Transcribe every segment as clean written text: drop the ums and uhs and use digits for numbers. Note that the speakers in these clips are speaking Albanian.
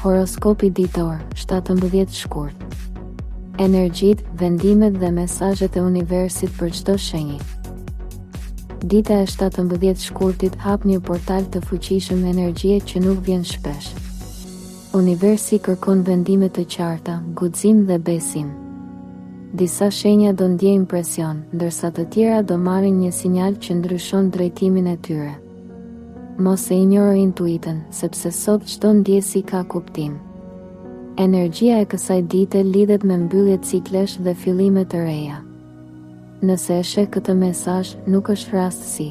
Horoskopi ditor, 17 shkurt. Energjit, vendimet dhe mesazhet e universit për çdo shenjë. Dita e 17 shkurtit hap një portal të fuqishëm energjie që nuk vjen shpesh. Universi kërkon vendime të qarta, guxim dhe besim. Disa shenja do ndjejnë presion, ndërsa të tjera do marrin një sinjal që ndryshon drejtimin e tyre. Mos e injoro intuitën, sepse sot çdo ndjesi ka kuptim. Energjia e kësaj dite lidhet me mbyllje ciklesh dhe fillime të reja. Nëse e sheh këtë mesazh, nuk është rastësi.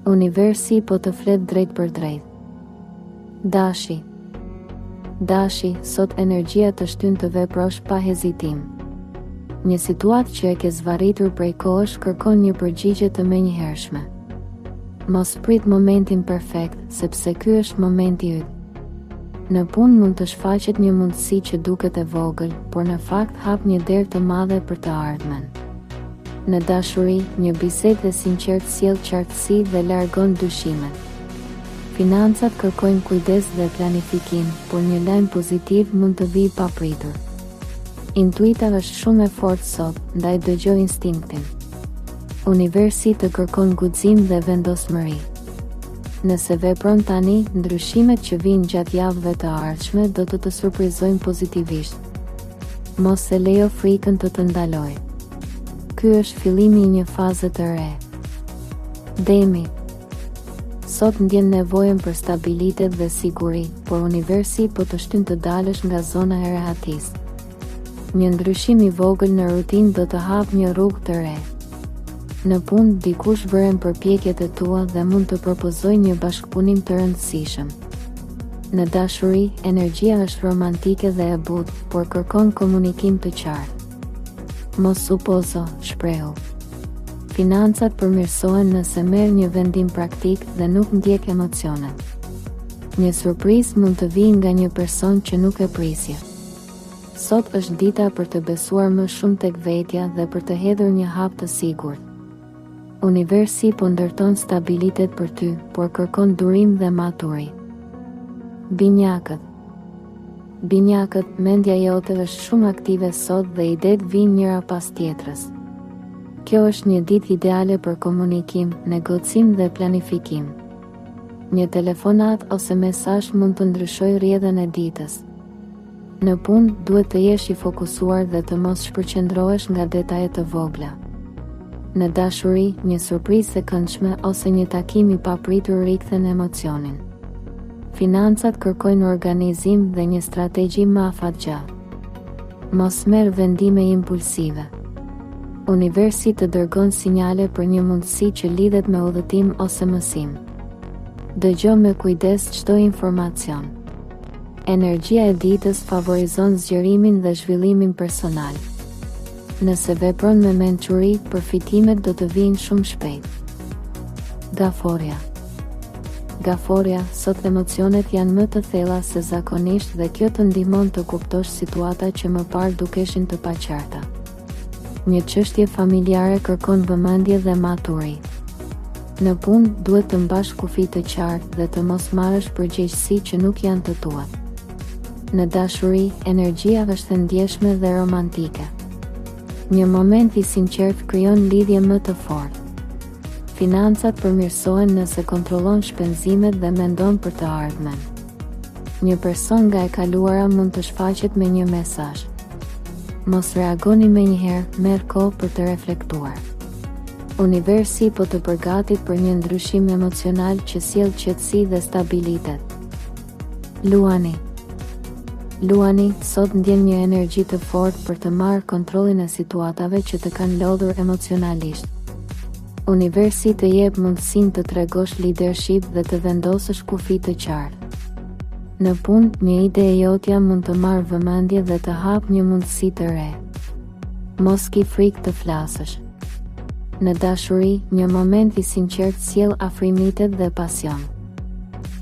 Universi po të flet drejt për drejt. Dashi, sot energjia të shtyn të veprosh pa hezitim. Një situatë që e ke zvarritur prej kohësh kërkon një përgjigje të menjëhershme. Mos prit momentin perfekt, sepse ky është momenti yt. Në punë mund të shfaqet një mundësi që duket e vogël, por në fakt hap një derë të madhe për të ardhmen. Në dashuri, një bisedë e sinqertë sjell qartësi dhe largon dyshimet. Financat kërkojnë kujdes dhe planifikim, por një lajm pozitiv mund të vijë papritur. Intuita është shumë e fortë sot, ndaj dëgjoj instinktin. Universi të kërkon guxim dhe vendosmëri. Nëse vepron tani, ndryshimet që vijnë gjatë javëve të ardhshme do të surprizojnë pozitivisht. Mos e lejo frikën të të ndalojë. Ky është fillimi i një faze të re. Demi. Sot ndjen nevojën për stabilitet dhe siguri, por universi po të shtyn të dalësh nga zona e rehatisë. Një ndryshim i vogël në rutinë do të hapë një rrugë të re. Në punë, dikush vëren përpjekjet e tua dhe mund të propozojë një bashkëpunim të rëndësishëm. Në dashuri, energjia është romantike dhe e butë, por kërkon komunikim të qartë. Mos supozo, shprehu. Financat përmirësohen nëse merr një vendim praktik dhe nuk ndjek emocionet. Një surprizë mund të vijë nga një person që nuk e prisje. Sot është dita për të besuar më shumë tek vetja dhe për të hedhur një hap të sigurt. Universi po ndërton stabilitet për ty, por kërkon durim dhe maturi. Binjakët, mendja jote është shumë aktive sot dhe idetë vijnë njëra pas tjetrës. Kjo është një ditë ideale për komunikim, negocim dhe planifikim. Një telefonat ose mesazh mund të ndryshojë rrjedhën e ditës. Në punë, duhet të jesh i fokusuar dhe të mos shpërqendrohesh nga detajet të vogla. Në dashuri, një surprizë e këndshme ose një takim i papritur rikthen emocionin. Financat kërkojnë organizim dhe një strategji më afatgjatë. Mos merr vendime impulsive. Universi të dërgon sinjale për një mundësi që lidhet me udhëtim ose mësim. Dëgjoj me kujdes çdo informacion. Energjia e ditës favorizon zgjerimin dhe zhvillimin personal. Nëse vepron me mençuri, përfitimet do të vijnë shumë shpejt. Gaforja, sot emocionet janë më të thella se zakonisht dhe kjo të ndihmon të kuptosh situata që më parë dukeshin të paqarta. Një çështje familjare kërkon vëmendje dhe maturi. Në punë, duhet të mbash kufi të qartë dhe të mos marrësh përgjegjësi që nuk janë të tuat. Në dashuri, energjia është e ndjeshme dhe romantike. Një moment i sinqert krijon lidhje më të fortë. Financat përmirësohen nëse kontrollon shpenzimet dhe mendon për të ardhmen. Një person nga e kaluara mund të shfaqet me një mesazh. Mos reagoni menjëherë, merr kohë për të reflektuar. Universi po të përgatit për një ndryshim emocional që sjell qetësi dhe stabilitet. Luani, sot ndjen një energji të fortë për të marrë kontrollin e situatave që të kanë lodhur emocionalisht. Universi të jep mundësinë të tregosh leadership dhe të vendosësh kufi të qartë. Në punë, një ide e jotja mund të marrë vëmendje dhe të hapë një mundësi të re. Mos ki frikë të flasësh. Në dashuri, një moment i sinqert sjell afrimitet dhe pasion.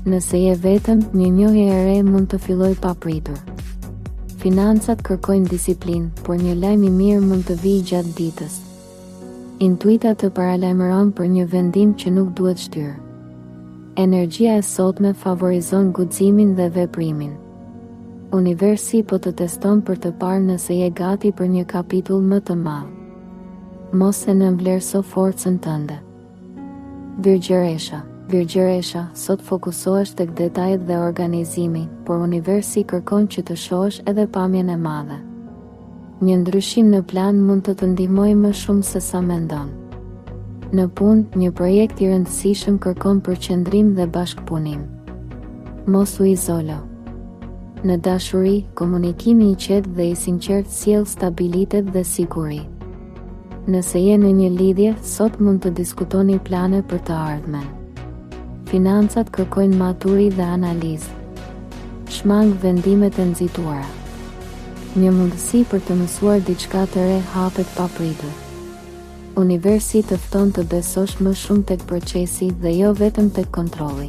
Nëse je vetëm, një njohje e re mund të fillojë papritur. Financat kërkojnë disiplinë, por një lajm i mirë mund të vijë gjatë ditës. Intuita të paralajmëron për një vendim që nuk duhet shtyrë. Energjia e sotme favorizon guximin dhe veprimin. Universi po të teston për të parë nëse je gati për një kapitull më të madh. Mos e nënvlerëso forcën tënde. Virgjëresha, sot fokusohesh tek detajet dhe organizimi, por universi kërkon që të shohësh edhe pamjen e madhe. Një ndryshim në plan mund të të ndihmojë më shumë se sa mendon. Në punë, një projekt i rëndësishëm kërkon përqendrim dhe bashkëpunim. Mos u izolo. Në dashuri, komunikimi i qetë dhe i sinqert sjell stabilitet dhe siguri. Nëse je në një lidhje, sot mund të diskutoni plane për të ardhmen. Financat kërkojnë maturi dhe analizë. Shmang vendimet e nxituara. Një mundësi për të mësuar diçka të re hapet papritur. Universi të fton të besosh më shumë tek procesi dhe jo vetëm tek kontrolli.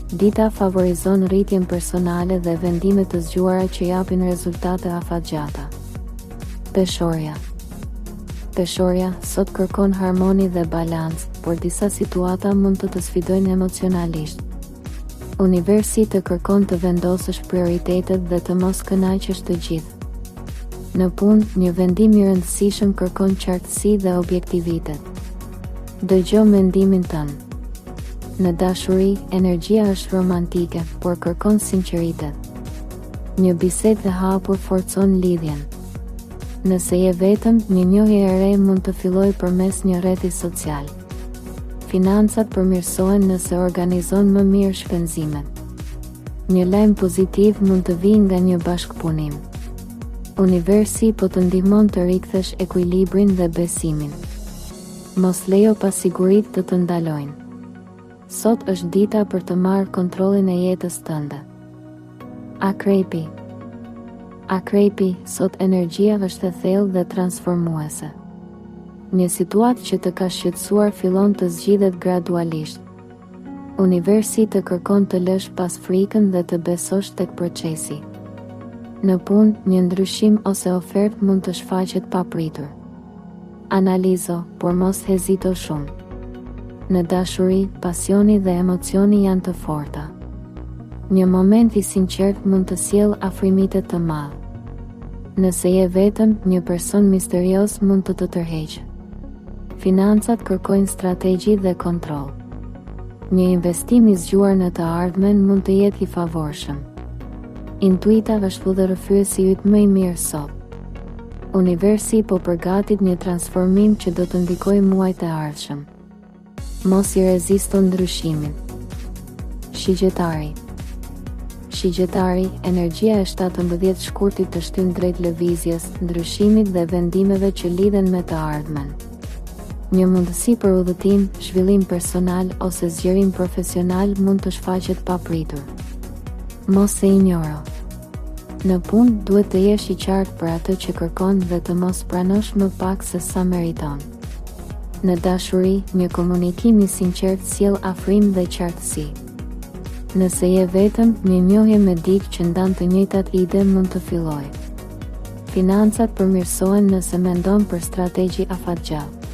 Dita favorizon rritjen personale dhe vendime të zgjuara që japin rezultate afatgjata. Peshorja, sot kërkon harmoni dhe balancë, por disa situata mund të sfidojnë emocionalisht. Universi të kërkon të vendosësh prioritetet dhe të mos kënaqësh të gjithë. Në punë, një vendim i rëndësishëm kërkon qartësi dhe objektivitet. Dëgjo mendimin tënd. Në dashuri, energjia është romantike, por kërkon sinqeritet. Një bisedë e hapur forcon lidhjen. Nëse je vetëm, një njohje e re mund të fillojë përmes një rrjethi social. Financat përmirësohen nëse organizon më mirë shpenzimet. Një lajm pozitiv mund të vijë nga një bashkëpunim. Universi po të ndihmon të rikthesh ekuilibrin dhe besimin. Mos lejo pasiguritë të të ndalojnë. Sot është dita për të marrë kontrollin e jetës tënde. Akrepi, sot energjia është e thellë dhe transformuese. Një situatë që të ka shqetësuar fillon të zgjidhet gradualisht. Universi të kërkon të lësh pas frikën dhe të besosh tek procesi. Në punë, një ndryshim ose ofertë mund të shfaqet papritur. Analizo, por mos hezito shumë. Në dashuri, pasioni dhe emocioni janë të forta. Një moment i sinqert mund të sjellë afrimitet të madh. Nëse je vetëm, një person misterios mund të të tërheqë. Financat kërkojnë strategji dhe kontroll. Një investim i zgjuar në të ardhmen mund të jetë i favorshëm. Intuita është udhërrëfyesi yt më i mirë sot. Universi po përgatit një transformim që do të ndikojë muajt e ardhshëm. Mos i rezisto ndryshimin. Shigjetari, energjia e 17 shkurtit të shtyn drejt lëvizjes, ndryshimit dhe vendimeve që lidhen me të ardhmen. Një mundësi për udhëtim, zhvillim personal ose zgjerim profesional mund të shfaqet papritur. Mos e injoro. Në punë, duhet të jesh i qartë për atë që kërkon dhe të mos pranosh më pak se sa meriton. Në dashuri, një komunikim i sinqert sjell afrim dhe qartësi. Nëse je vetëm, një njohje me dikë që ndan të njëjtat ide mund të fillojë. Financat përmirësohen nëse mendon për strategji afatgjat.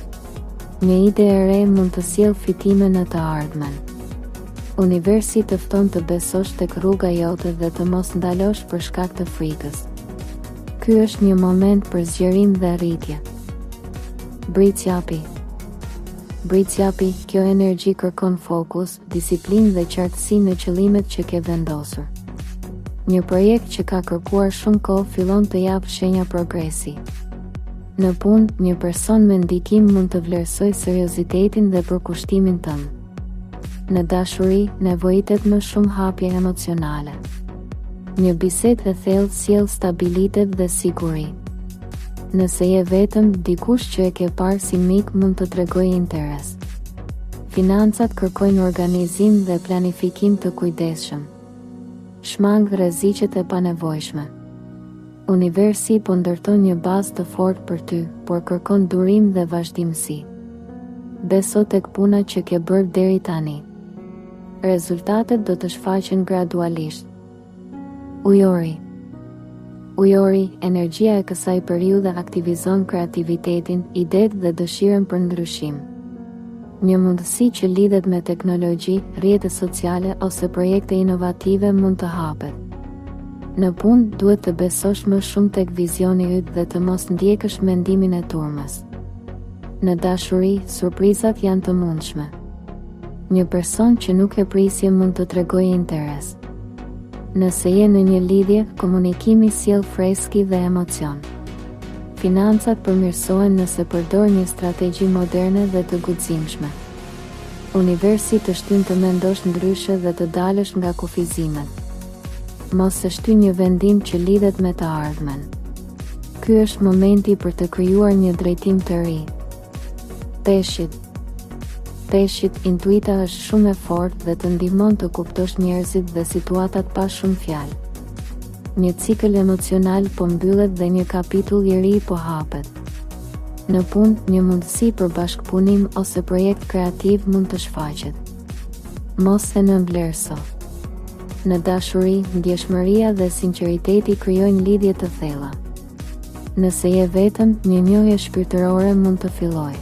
Një ide e re mund të sjellë fitime në të ardhmen. Universi të fton të besosh tek rruga jote dhe të mos ndalosh për shkak të frikës. Ky është një moment për zgjerim dhe rritje. Britsjapi, kjo energji kërkon fokus, disiplinë dhe qartësi në qëllimet që ke vendosur. Një projekt që ka kërkuar shumë kohë fillon të jap shenja progresi. Në punë, një person me ndikim mund të vlerësojë seriozitetin dhe përkushtimin tënd. Në dashuri, nevojitet më shumë hapje emocionale. Një bisedë e thellë sjell stabilitet dhe siguri. Nëse je vetëm, dikush që e ke parë si mik mund të tregojë interes. Financat kërkojnë organizim dhe planifikim të kujdesshëm. Shmang rreziqet e panevojshme. Universi po ndërton një bazë të fortë për ty, por kërkon durim dhe vazhdimsi. Beso tek puna që ke bërë deri tani. Rezultatet do të shfaqen gradualisht. Ujori, energjia e kësaj periudhe aktivizon kreativitetin, idetë dhe dëshirën për ndryshim. Një mundësi që lidhet me teknologji, rrjete sociale ose projekte inovative mund të hapet. Në punë duhet të besosh më shumë tek vizioni yt dhe të mos ndjekësh mendimin e turmës. Në dashuri, surprizat janë të mundshme. Një person që nuk e prisje mund të tregojë interes. Nëse je në një lidhje, komunikimi sjell freski dhe emocion. Financat përmirësohen nëse përdor një strategji moderne dhe të guximshme. Universi të shtyn të mendosh ndryshe dhe të dalësh nga kufizimet. Mos e shty një vendim që lidhet me të ardhmen. Ky është momenti për të krijuar një drejtim të ri. Peshqit, intuita është shumë e fortë dhe të ndihmon të kuptosh njerëzit dhe situatat pa shumë fjalë. Një cikël emocional po mbyllet dhe një kapitull i ri po hapet. Në punë, një mundësi për bashkëpunim ose projekt kreativ mund të shfaqet. Mos e nënvlerëso. Në dashuri, ndjeshmëria dhe sinqeriteti krijojnë lidhje të thella. Nëse je vetëm, një njohje shpirtërore mund të fillojë.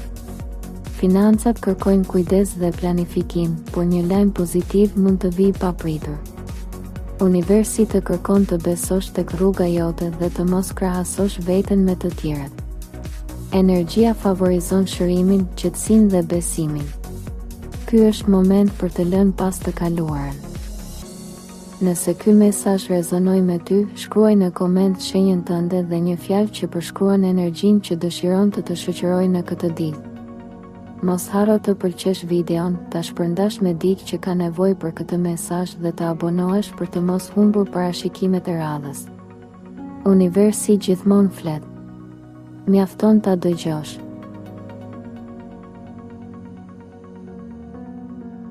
Financat kërkojnë kujdes dhe planifikim, por një lajm pozitiv mund të vijë papritur. Universi të kërkon të besosh tek rruga jote dhe të mos krahasosh veten me të tjerët. Energjia favorizon shërimin, qetësinë dhe besimin. Ky është moment për të lënë pas të kaluarën. Nëse ky mesazh rezonoi me ty, shkruaj në koment shenjën tënde dhe një fjalë që përshkruan energjinë që dëshiron të shoqërojë në këtë ditë. Mos harro të pëlqesh videon, ta shpërndash me dikë që ka nevojë për këtë mesazh dhe të abonohesh për të mos humbur parashikimet e radhës. Universi gjithmonë flet. Mjafton ta dëgjosh.